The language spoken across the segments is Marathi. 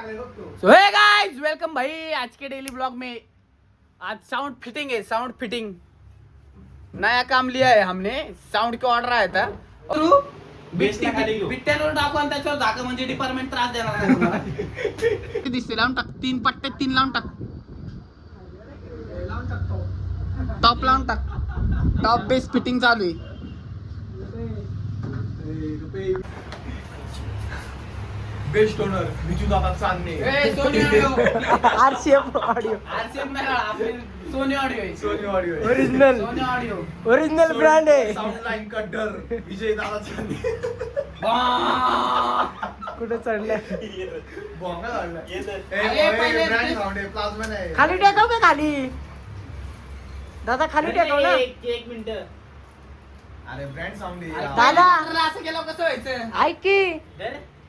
सो हे गाइस वेलकम भाई आज के डेली ब्लॉग में। आज साउंड फिटिंग है, साउंड फिटिंग नया काम लिया है हमने। साउंड की ऑर्डर आया था बिट्ट्यावर टाकू आणि त्याच्यावर झाका म्हणजे डिपार्टमेंट त्रास देणार नाही तुम्हाला। दिसते लावून टाक, 3 पट्टे 3 लावून टाक, टॉप लावून टाक, टॉप बेस फिटिंग चालू आहे। बेस्ट ओनर बिजू दादा Chandane Sony audio RCF audio RCF नाही आपले सोनी ऑडिओ आहे। Sony audio original Sony audio original brand आहे। साऊंड लाईन कट्टर विजय दादा चांदणे कुठे चढलाय बोंगा झाला अरे पहिले ब्रँड साऊंड आहे प्लाझ्मा नाही खाली टेकव का खाली दादा खाली टेकव ना। एक मिनिट अरे ब्रँड साऊंड आहे दादा असं केलं कसं व्हायचं? ऐक की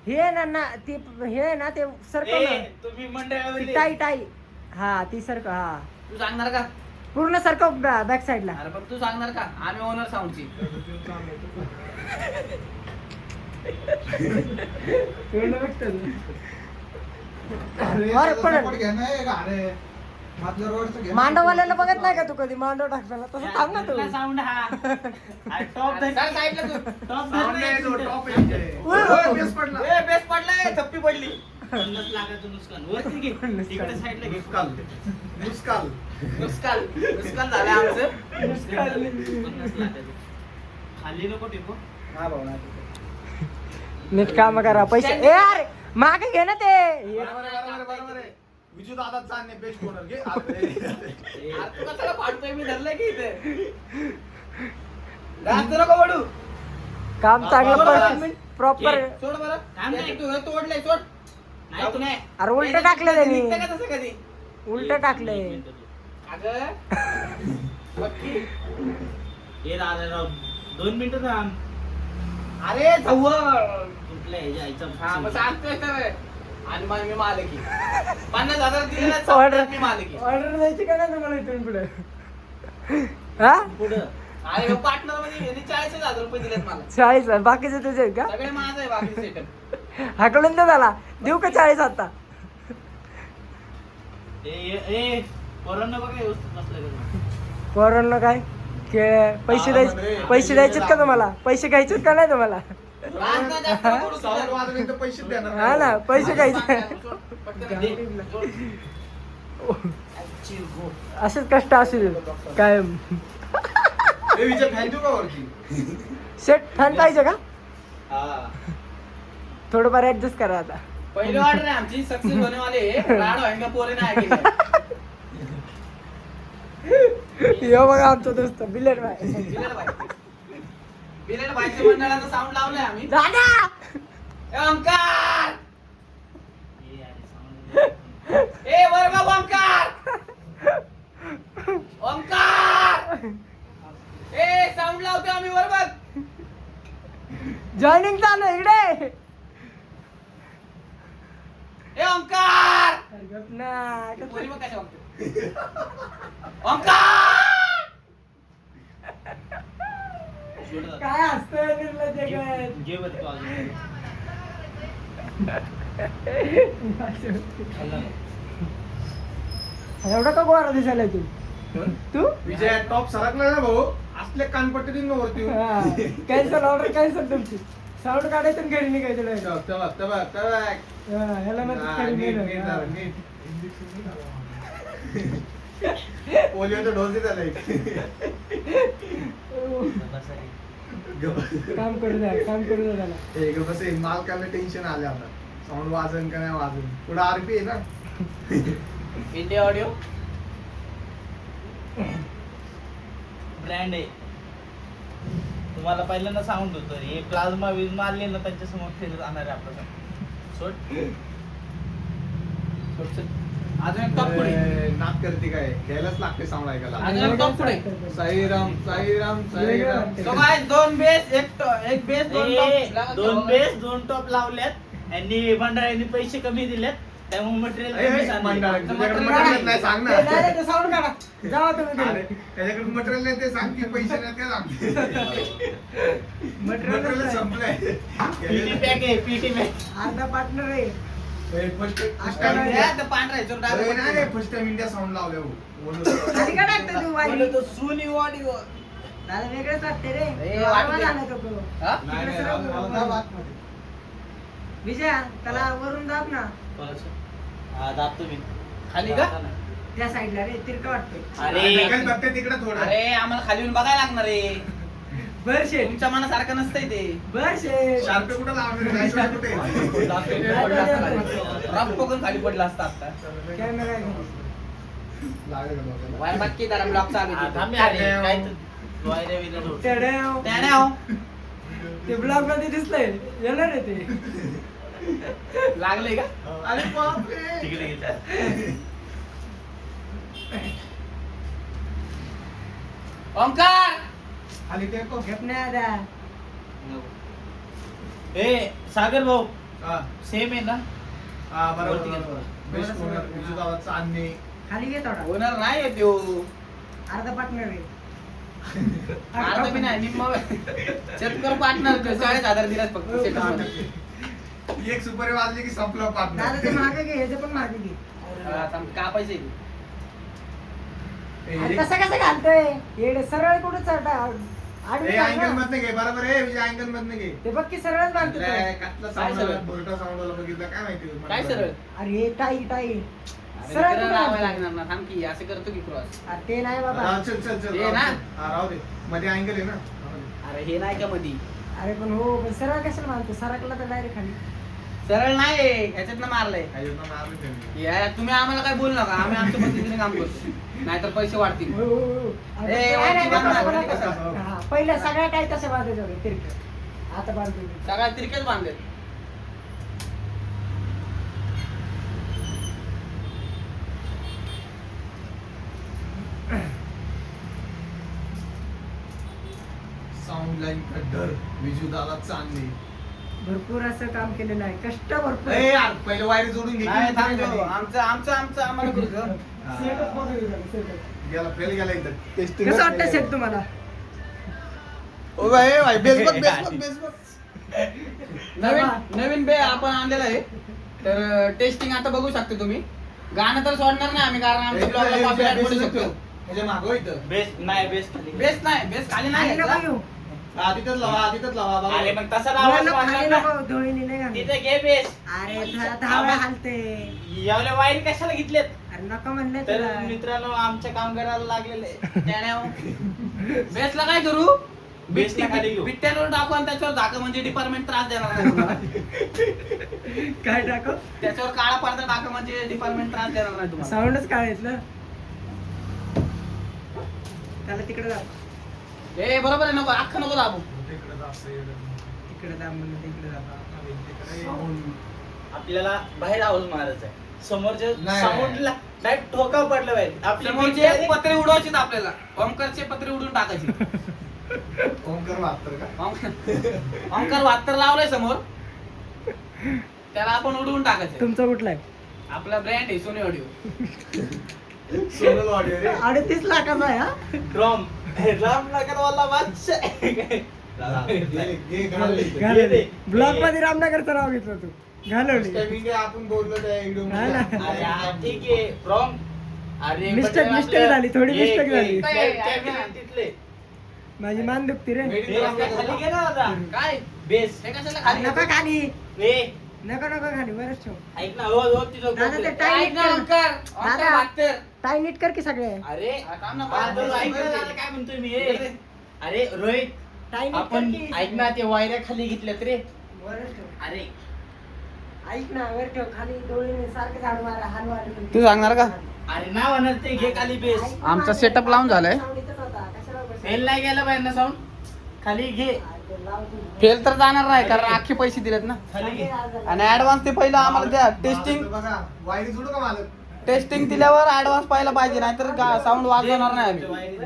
हे ना ते हे ना ते सरकव ना तुम्ही ती मंडळामध्ये टाई टाई हा ती सरकव हा तू सांगणार का? पूर्ण सरकव बॅक साइडला। अरे पण तू सांगणार का? आम्ही ओनर साऊंडची अरे पण मातलं रोडचं घे मांडववाल्याला बघत नाही का तू कधी मांडव टाकताना तसं थांब ना तू। साऊंड हा टॉप साईडला तू टॉप साऊंड आहे तो टॉप आहे ओय, ओय बेस पडला ए बेस पडलाय, थप्पी पडली। 50 लाखाचं नुकसान वरती घे, इकडे साईडला घे। मुस्काल मुस्काल नुकसान झालं आमचं। 50 लाखाचं खाली नको टिपू। हा भाऊ ना नीट काम करा पैसे ए यार मागे घे ना ते बरोबर आहे विजू दादा चांदणे बेस्ट ओनर घे तू कशाला फाडतोय? मी धरलंय की इथे जास्त नको पडू। काम चांगलं प्रॉपर सोड बरं, तू तोडलंय सोड। नाही तू नाही, अरे उलट टाकलं त्यांनी निघतं का तसं कधी? उलट टाकलंय अगं बक्की हे दादा 2 मिनिटं थांब. अरे जवळ कुठल्या ह्याच्या आईचा हा मग सांगतोय तर आणि मग मी मालकी 50,000 दिले ना ऑर्डर मी मालकी। ऑर्डर द्यायची का नाही तुम्हाला इथून पुढे हा पुढं अरे पार्टनर मध्ये यांनी 40,000 रुपये दिलेत मला। 40 बाकीचे तुझे आहेत का सगळे माझं आहे बाकी सेटअप। हाकलून दे झाला देऊ का 40 आता ए पोरांना बघा व्यवस्थित नसलं का? पोरांना काय पैसे द्यायचेत का तुम्हाला? पैसे घ्यायचेत का नाही तुम्हाला? साऊंड वाजवे तर पैसे देणार हा ना पैसे घ्यायचे असेच कष्ट असू दे काय ए विजय फॅन देऊ का वरती सेट फॅन पाहिजे का हा थोडंफार ऍडजस्ट करा आता पहिली ऑर्डर आहे आमची सक्सेस होने वाली है। राड होएगा पोरे नाही केलं। यो बघा आमचा दोस्त बिलेट भाई बिलेट भाईच्या मंडळाचं साऊंड लावलंय आम्ही। दादा ए ओंकार, हे अरे साऊंड ए वर बघ ओंकार, ओंकार ए साऊंड लावतोय आम्ही वर बघ। जॉईनिंग चालू आहे इकडे ए ओंकार ना पोरी मग कशा वागते? ओंकार काय असतंय निर्लज्ज काय? घे बरं तू अजून. एवढा का गोरा दिसायला तू विजय टॉप सरकला ना भाऊ असले कानपट्टी दिन वरती कॅन्सल ऑर्डर कॅन्सल तुमची साऊंड काढायचं आणि घरी निघायचं direct. ह्याला म्हणतात घरी नेणं. पोलिओचा डोस देत आलाय काम करू द्या त्याला बस मालकाला टेन्शन आले आता साऊंड वाजन का नाही वाजन पुढे आरपी आहे ना इंडिया ऑडिओ ब्रँड आहे. तुम्हाला पहिल्यांदा साऊंड होतं हे प्लाझ्मा विज मारले ना त्यांच्या समोर फिरत जाणार आहे आपलं सोड. अजून एक टॉप पुढे, नाक करते काय घ्यायलाच लागते साऊंड ऐकायला अजून एक टॉप पुढे। साईराम साईराम साईराम तो काय 2 बेस एक बेस 2 ए, टॉप 2 बेस 2 टॉप लावल्यात यांनी मंडळांनी पैसे कमी दिलेत त्यामुळे मटेरियल कमी सांगितलं. मंडळ तुझ्याकडे मटेरियल नाही सांग ना साऊंड काढा जावा तुम्ही अरे, त्याच्याकडे मटेरियल नाही ते सांग की पैसे नाही ते सांगते मटेरियल संपलंय पीटी पॅक आहे पीटी पॅक अर्धा पार्टनर आहे फर्स्ट अक्का नाही. त्या पांढरा याच्यावर डाग नाही फर्स्ट टाइम इंडिया साऊंड लावल्या खाली का टाकतो तू वाली? मला तो सुनी वाडी दादा वेगळंच वाटते रे ए, आवाज वाटते. आला तो करू. हा? नाही नाही विजया त्याला वरून दाब ना हा दाबतो मी खाली का? त्या साईडला रे तिरकं वाटते अरे तिकडे थोडं अरे आम्हाला खाली येऊन बघायला लागणार आहे बर शेट तुमच्या मनासारखं नसतंय ते बर शेट शार्प कुठं लावणार कुठे रफ पकडून खाली पडला असता आता कॅमेरा लागेल का डोक्याला? वाय बाकी त्याला ब्लॉक चालू आहे. थांब यार, काय तर वायऱ्या बिऱ्या जोड. तेड्याव. त्याने हो. ते ब्लॉग मध्ये दिसलंय येणार रे ते लागलंय का अरे बापरे तिकडे घे चाल. ओंकार खाली ते तो घेत नाही आता ए सागर भाऊ हा सेम आहे ना हा वरती घे बरोबर थोडं. बेस्ट ओनर विजू गावाचा आणणे खाली घे थोडा होणार नाही आहे त्यो अर्धा पार्टनर रे अर्धा बी नाही निम्म शेतकर पार्टनर 40,000 दिलास फक्त शेतकरी. एक सुपर वाजले की संपलं दादा ते पार्टनर मागे घे ह्याचं पण मागे घे कापायचे अरे कसं कसं घालतोय येडे सरळ कुठं चढा अँगल मधनं घे बरोबर आहे विजय अँगल मधनं घे ते बघ की सरळच बांधतो तो. कसला काय साऊंड सरळ? आला बोलटा साऊंड आला बघितलं काय माहिती काय सरळ अरे हे टाई टाई अरे सरळ मित्राला कुठं लावायला घालतोय? लागणार ना थांब की असं करतो की क्रॉस अरे ते नाही बाबा राव, चल चल चल हे राहू ना? दे. हा, राहू दे मध्ये अँगल आहे ना राहू दे. अरे हे नाही का मधी अरे पण हो पण सरळ कशाला बांधतो सरकला तर डायरेक्ट खाली सरळ नाही ह्याच्यातनं मारलंय काय योजना मारली त्यांनी. या तुम्ही आम्हाला काय बोलू नका आम्ही आमच्या पद्धतीने काम करतो नाहीतर पैसे वाढतील हो, हो, हो. अरे ए, नाही, नाही, वरती बांध, नाही, वरती नाही, कसं? नाही. हा, पहिलं सगळ्या काही तसं बांधायचं होतं तिरकं आता बांधतो मी. सगळ्या तिरकेच बांधले साऊंड लाईन कड्डर विजू दादा चांदणे भरपूर असं काम केलेलं आहे कष्ट भरपूर ए यार पहिले वायर जोडून घे नाही थांब आमचं आमचं आमचं आम्हाला करू दे. सेटच बघा हे झालं, setup. गेला फेल गेला इथं टेस्टिंग कसं वाटतं सेट तुम्हाला ओ भाई बेस बघ नवीन नवीन बे आपण आणलेला आहे तर टेस्टिंग आता बघू शकता तुम्ही गाणं तर सोडणार नाही आम्ही कारण आमच्या ब्लॉगला कॉपीराइट पडू शकतो म्हणजे मागो इथं बेस्ट नाही बेस्ट खाली बेस नाही बेस खाली नाही खाली नको घ्यायचा. घेऊ. तिथंच लावा बघा. अरे मग तसा खाली लावायला नको, ना नको, धुळीने नाही घालू. तिथे घे बेस्ट अरे धावळा हालते एवढ्या वायर कशाला घेतलेत अरे नको म्हणले तर तुला मित्रांनो आमच्या कामगाराला लागलेले त्याने बेसला काय करू बेसला खाली घेऊ. बिट्ट्यावर टाकू आणि त्याच्यावर झाकं म्हणजे डिपार्टमेंट त्रास देणार नाही तुम्हाला. काय टाको त्याच्यावर काळा पडदा टाकं म्हणजे डिपार्टमेंट त्रास देणार नाही तुम्हाला साऊंडच काढायचं त्याला तिकडे जा ए बरोबर आहे नको अख्खं नको दाबू तिकडं जा, असं येडं. तिकडे जा म्हणलं तिकडे जा तिकडे आपल्याला बाहेर आवाज मारायचा आहे समोरच्या नाही. साऊंडला डायरेक्ट ठोका पडला पाहिजे आपल्या समोरचे पत्रे उडवायचे आपल्याला ओमकारचे पत्रे उडून टाकायचे ओंकार वागतर का ओमकार वात्तर लावलाय समोर त्याला आपण उडवून टाकायचं तुमचा कुठला आहे आपला ब्रँड आहे सोनी ऑडिओ सोनल ऑडिओ रे 38 लाखाचा आहे हा ड्रम ड्रम नगर वाला बादशाह घे घाल इथं. घालवली ब्लॉग मध्ये रामनगरचं नाव घेतलं तू First घालवली time इंडिया आपण बोललो त्या व्हिडिओ हा ना. अरे हा, ठीक आहे रॉंग अरे मिस्टेक झाली थोडी मिस्टेक झाली तिथले माझी मान दुखती रे खाली घे ना आता काय बेस हे कशाला खाली नका खाली ए नको खाली बरंच ठेव ऐक ना हो हो तिथं दादा ते कोपऱ्यात. टाय ऐक नीट ना कर ओंकार ओंकार दादा. वात्तर टाय नीट कर की सगळे अरे काम ना हा, तो ऐक ना दादा, काय म्हणतोय मी ए. अरे रोहित टाय नीट कर आपण की ऐक ना ते वायऱ्या खाली घेतल्यात रे वरच ठेव अरे ऐक ना वर ठेव खाली डोळीने सारखं झाड मारा हान मारली तू सांगणार का? अरे ना म्हणत ते घे खाली बेस आमचा setup लावून झालाय. फेल नाही गेला पाहिजे ना साऊंड खाली घे फेल तर जाणार नाही कारण अख्खे पैसे दिलेत ना खाली घे आणि ऍडव्हान्स ते पहिलं आम्हाला द्या टेस्टिंग बघा वायरी जोडू का मालक टेस्टिंग दिल्यावर ऍडव्हान्स पाहिला पाहिजे नाहीतर साऊंड वाजवणार नाही आम्ही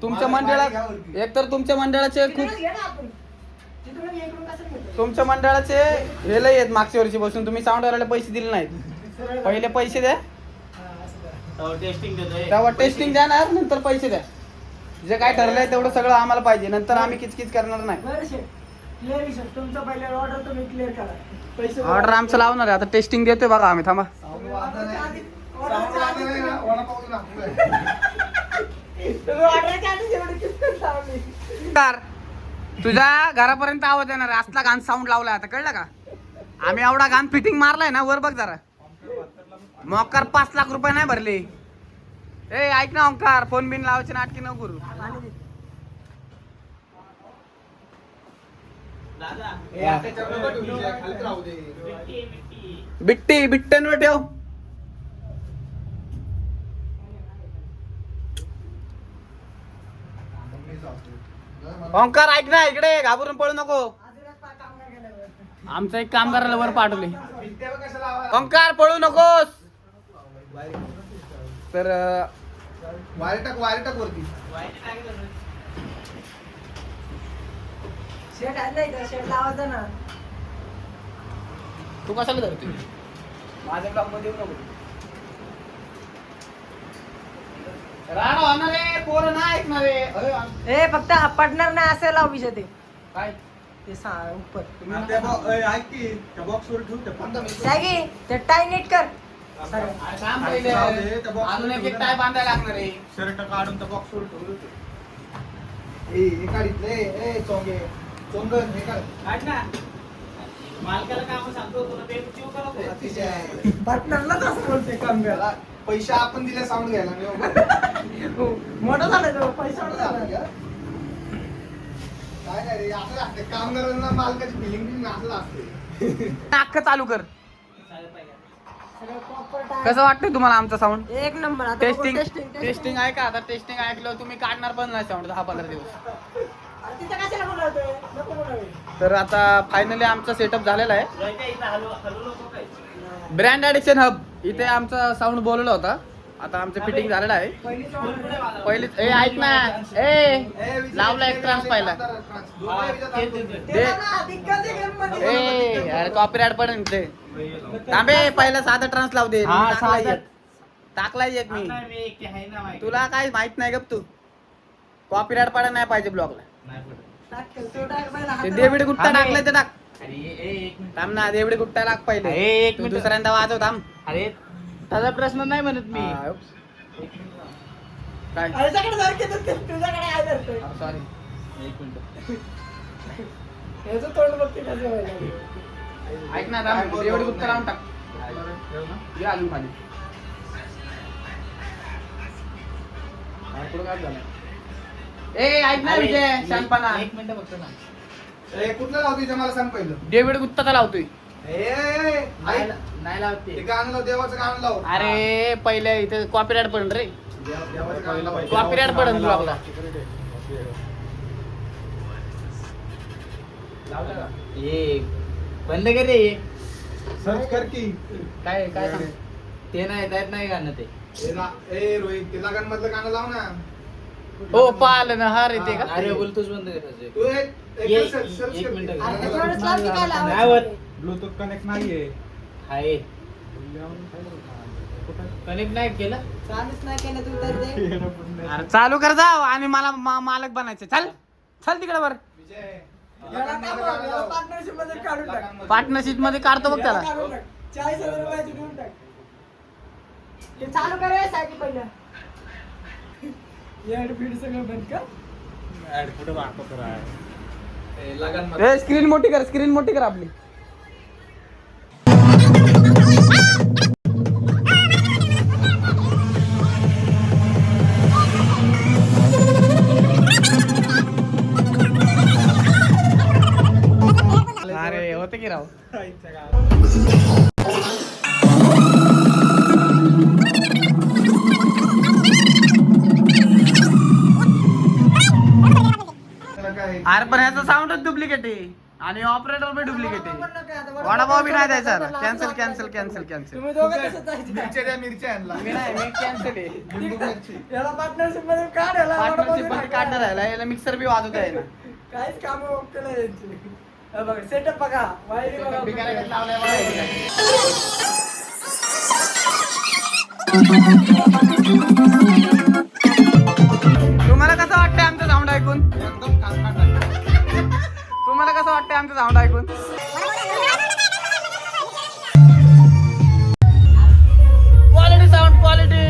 तुमच्या मंडळात एकतर तुमच्या मंडळाचे खूप तुमच्या मंडळाचे हे लय आहेत मागच्या वर्षी बसून तुम्ही साऊंड वाल्याला पैसे दिले नाहीत पहिले पैसे द्या टेस्टिंग देतोय तेव्हा टेस्टिंग द्या नंतर पैसे द्या जे काय ठरलंय तेवढं सगळं आम्हाला पाहिजे नंतर आम्ही किचकिच करणार नाही क्लिअर विषय तुमचा पहिले ऑर्डर तुम्ही क्लिअर करा पैसे ऑर्डर आमचं लावणार आहे आता टेस्टिंग देतोय बघा आम्ही थांबा साऊंड वाजत नाही. साऊंड वाजत नाही ना, वडापावचं नाव. तुम्ही ऑर्डरच्या आधी जेवढी किस्मत लावली कार तुझ्या घरापर्यंत आवाज येणार आहे. असला गाण साऊंड लावलाय आता कळलं का आम्ही एवढा गाण फिटिंग मारलाय ना वर बघ जरा मोकार 5 लाख रुपये नाही भरले ए ऐक ना ओंकार फोन बिन लावायचे नाटकी नको करू दादा हे आता त्याच्यावर नको ठेवू दे, खालीच राहू दे. बिट्टी बिट्ट्यांवर ठेव ओंकार ऐक ना इकडे घाबरून पळू नको आमचं एक कामगाराला वर पाठवले बिट्ट्यावर कशाला आवाज? ओंकार पळू नकोस तर वायर टाक वरती. शेट आहे नाही का शेट लावायचं ना तू कशाला धरते माझ्या ब्लॉग मध्ये येऊ नको राडा होणार रे पोरं नाही ऐकणार रे ए फक्त पडणार नाही असं लाव विषय ते काय ते उपर ऐक की त्या बॉक्सवर ठेवू त्या 15 मिनिटं. जागी ते टाय नीट कर अरे थांब पहिले. अजून एक टाय बांधायला लागणार आहे शर्ट काढून त्या बॉक्सवर ठेवलं ते. ए हे काढितलं ए चोंगे चोंगन हे काढ. काढ ना मालकाला काम सांगतो तुला ते चिव करत अतिशय. पार्टनरला कसं बोलते काम त्याला पैसे आपण दिले साऊंड घ्यायला नाही हो. मोठा झाला तो पैसा एवढं झालं का? काय नाही रे असं असते कामगारांना मालकाची फिलिंग असंच असते. अख्खं चालू कर कसं वाटतंय तुम्हाला आमचा साऊंड एक नंबर आता टेस्टिंग टेस्टिंग टेस्टिंग आहे का आता टेस्टिंग ऐकलं तुम्ही काढणार पण नाही साऊंड 10-15 दिवस तिथं कशाला बोलावतोय नको बोलावे तर आता फायनली आमचा सेटअप झालेला आहे रोहित इथं हलू हलू नको काय ब्रँड ॲडिशन हब इथे आमचा साऊंड बोलवला होता आता आमचं फिटिंग झालेलं आहे पहिलीच ऑर्डर पहिली ए ऐक ना ए लावला एक ट्रान्स पाहिला ए अरे कॉपीराइट पडेल ते थांबे पहिला साधा ट्रान्स लाव दे हा, टाकलाय साधा. एक. टाकलाय एक मी नाही, मी एकटी आहे ना माहिती. तुला काय माहित नाही गप तू कॉपीराइट पडा नाही पाहिजे ब्लॉगला नाही पडत. ते देविड गुट्टा थांबे. टाकलाय ते टाक अरे एक मिनिट. थांब ना देविड गुट्टा टाक पहिले अरे, एक तू मिनिट. दुसऱ्यांदा वाजव थांब अरे त्याचा प्रश्न नाही म्हणत मी हा, काय तुझ्याकडे आहे धरतोय. सॉरी एक मिनिट याचं तोंड बघते कसं व्हायला. ऐक ना थांब देविड गुट्टा लावून टाक ये अजून खाली पुढं काय झालं ए ऐक ना अरे, विजय शानपणा एक मिनिट बघतो ना ए कुठलं लावतो इथे मला सांग पहिलं. डेव्हिड गुप्ताचा लावतोय ऐक. नाही ते लावते गाणं लाव देवाचं गाणं लाव. अरे पहिले इथे कॉपीराइट पडन रे देवाचं गाणं लाव. कॉपीराइट पडन तुला आपला ए बंद कर रे सर्च कर की. काय काय सांग ते नाही त्यात नाही गाणं ते ए रोहित ते लगन मधलं गाणं लाव ना. हो पालन हा रे ते का अरे बोलतोच बंद करायचं तू ये, सर्च एक कर मिनिट. की. अरे त्याच्यावरच लाव की काय लावायचं? नाही होत. ब्लूटूथ कनेक्ट नाहीये. आहे कनेक्ट नाही केलं चालूच नाही केलं तू तर ते. अरे चालू कर जाव आणि मला मालक बनायचं चल चल तिकडे बर विजय, याला लगन काय मधलं बोलावं? गाणं याला लाव. partnership मध्ये काढून टाक. लगन मधलं. पार्टनरशिप मध्ये काढतो बघ त्याला काढून टाक. 40,000 रुपयाची देऊन टाक. ते चालू करायचं की पहिलं ऍड फीड सगळं बंद कर. ए, लगन मधलं. स्क्रीन मोठी कर स्क्रीन मोठी कर आपली अरे होते की राव त्याला काय? अरे पण ह्याचा साऊंडच डुप्लिकेट आहे आणि ऑपरेटर पण डुप्लिकेट आहे वडापाव बी नाही द्यायचा कॅन्सल कॅन्सल कॅन्सल कॅन्सल तुम्ही दोघं तसंच जायचं. मिरच्या द्या मिरच्या यांना. मी नाही मी कॅन्सल आहे लिंबू मिरची. याला पार्टनरशिप मध्ये काढ याला पार्टनरशिप वडापाव मध्ये दे. काढणार राहिला याला मिक्सर बी वाजवता आहे ना काहीच काम केलं यांची. हे बघा सेटअप बघा वायरी बघा. बिगाऱ्याकडे लावलाय बघा इथे. तुम्हाला कसं वाटतंय आमचं साऊंड ऐकून एकदम कानकाट आहे. तुम्हाला कसं वाटतंय वाटतंय आमचं साऊंड ऐकून? Quality sound quality.